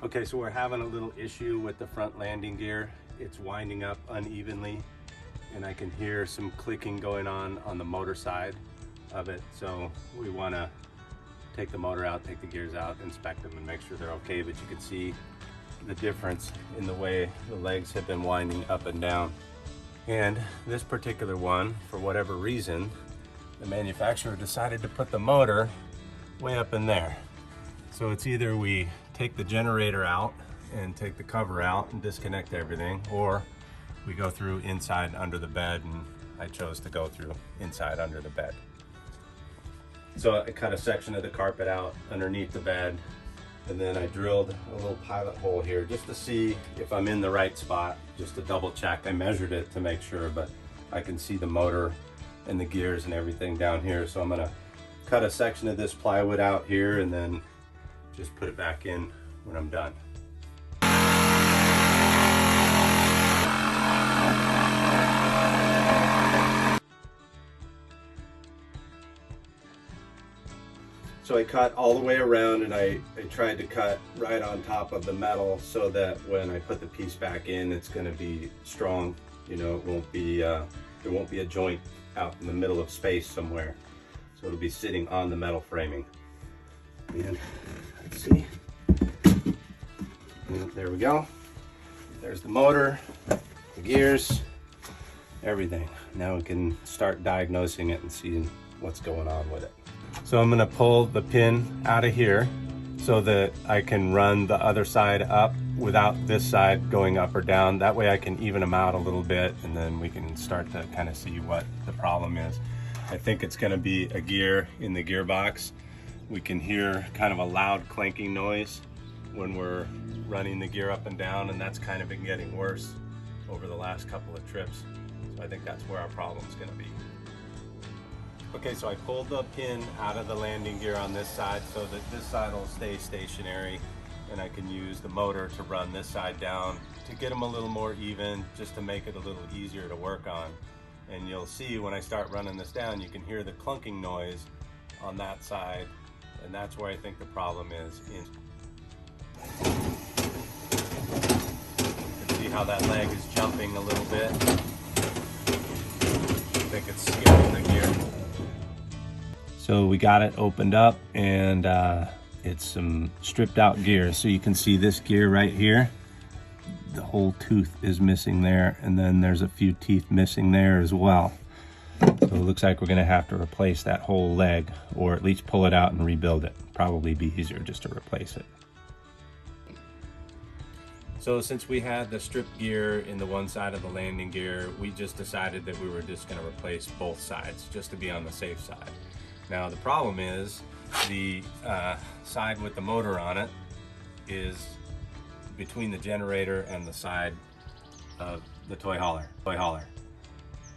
Okay, so we're having a little issue with the front landing gear. It's winding up unevenly, and I can hear some clicking going on the motor side of it. So we want to take the motor out, take the gears out, inspect them, and make sure they're okay. But you can see the difference in the way the legs have been winding up and down. And this particular one, for whatever reason, the manufacturer decided to put the motor way up in there. So it's either we take the generator out and take the cover out and disconnect everything, or we go through inside under the bed, and I chose to go through inside under the bed. So I cut a section of the carpet out underneath the bed, and then I drilled a little pilot hole here just to see if I'm in the right spot, just to double check. I measured it to make sure, but I can see the motor and the gears and everything down here. So I'm gonna cut a section of this plywood out here and then just put it back in when I'm done. So I cut all the way around, and I tried to cut right on top of the metal so that when I put the piece back in, it's going to be strong. You know, it won't be there won't be a joint out in the middle of space somewhere. So it'll be sitting on the metal framing. And let's see. And there we go. There's the motor, the gears, everything. Now we can start diagnosing it and seeing what's going on with it. So I'm gonna pull the pin out of here so that I can run the other side up without this side going up or down. That way I can even them out a little bit, and then we can start to kind of see what the problem is. I think it's gonna be a gear in the gearbox. We can hear kind of a loud clanking noise when we're running the gear up and down, and that's kind of been getting worse over the last couple of trips. So I think that's where our problem's gonna be. Okay, so I pulled the pin out of the landing gear on this side so that this side will stay stationary, and I can use the motor to run this side down to get them a little more even, just to make it a little easier to work on. And you'll see when I start running this down, you can hear the clunking noise on that side, and that's where I think the problem is. You can see how that leg is jumping a little bit. I think it's skipping the gear. So we got it opened up, and it's some stripped out gear. So you can see this gear right here, the whole tooth is missing there, and then there's a few teeth missing there as well. So it looks like we're gonna have to replace that whole leg, or at least pull it out and rebuild it. Probably be easier just to replace it. So since we had the stripped gear in the one side of the landing gear, we just decided that we were just gonna replace both sides just to be on the safe side. Now the problem is the side with the motor on it is between the generator and the side of the toy hauler.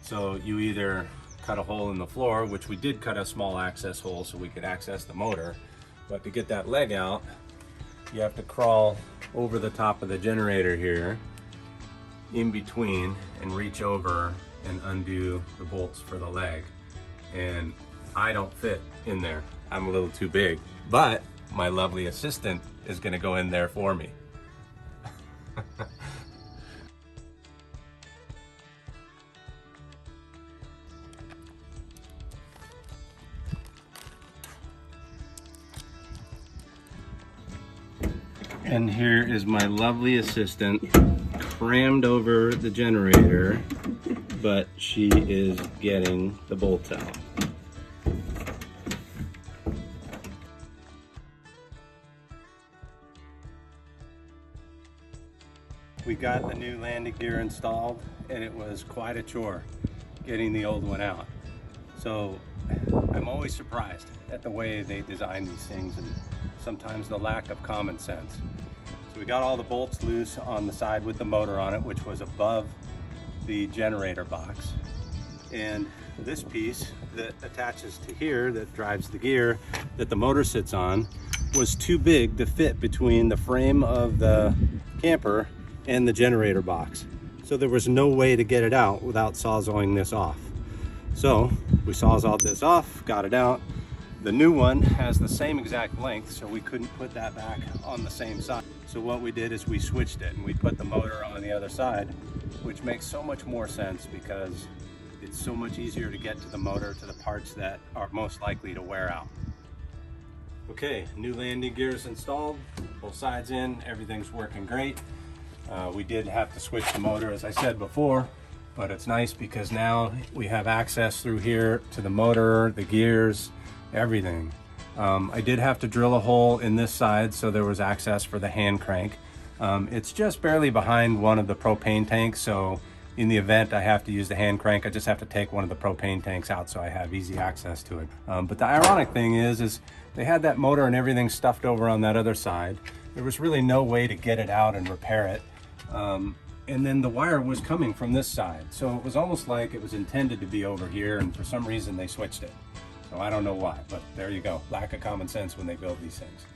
So you either cut a hole in the floor, which we did cut a small access hole so we could access the motor, but to get that leg out, you have to crawl over the top of the generator here in between and reach over and undo the bolts for the leg. And I don't fit in there. I'm a little too big, but my lovely assistant is gonna go in there for me. And here is my lovely assistant, crammed over the generator, but she is getting the bolts out. We got the new landing gear installed, and it was quite a chore getting the old one out. So I'm always surprised at the way they design these things, and sometimes the lack of common sense. So we got all the bolts loose on the side with the motor on it, which was above the generator box. And this piece that attaches to here, that drives the gear that the motor sits on, was too big to fit between the frame of the camper and the generator box. So there was no way to get it out without sawzalling this off. So we sawzalled this off, got it out, The new one has the same exact length, so we couldn't put that back on the same side. So what we did is we switched it and we put the motor on the other side, which makes so much more sense because it's so much easier to get to the motor, to the parts that are most likely to wear out. Okay, new landing gears installed, both sides in, everything's working great. We did have to switch the motor, as I said before, but it's nice because now we have access through here to the motor, the gears, everything. I did have to drill a hole in this side so there was access for the hand crank. It's just barely behind one of the propane tanks, so in the event I have to use the hand crank, I just have to take one of the propane tanks out so I have easy access to it. But the ironic thing is they had that motor and everything stuffed over on that other side. There was really no way to get it out and repair it. And then the wire was coming from this side. So it was almost like it was intended to be over here, and for some reason they switched it. So I don't know why, but there you go. Lack of common sense when they build these things.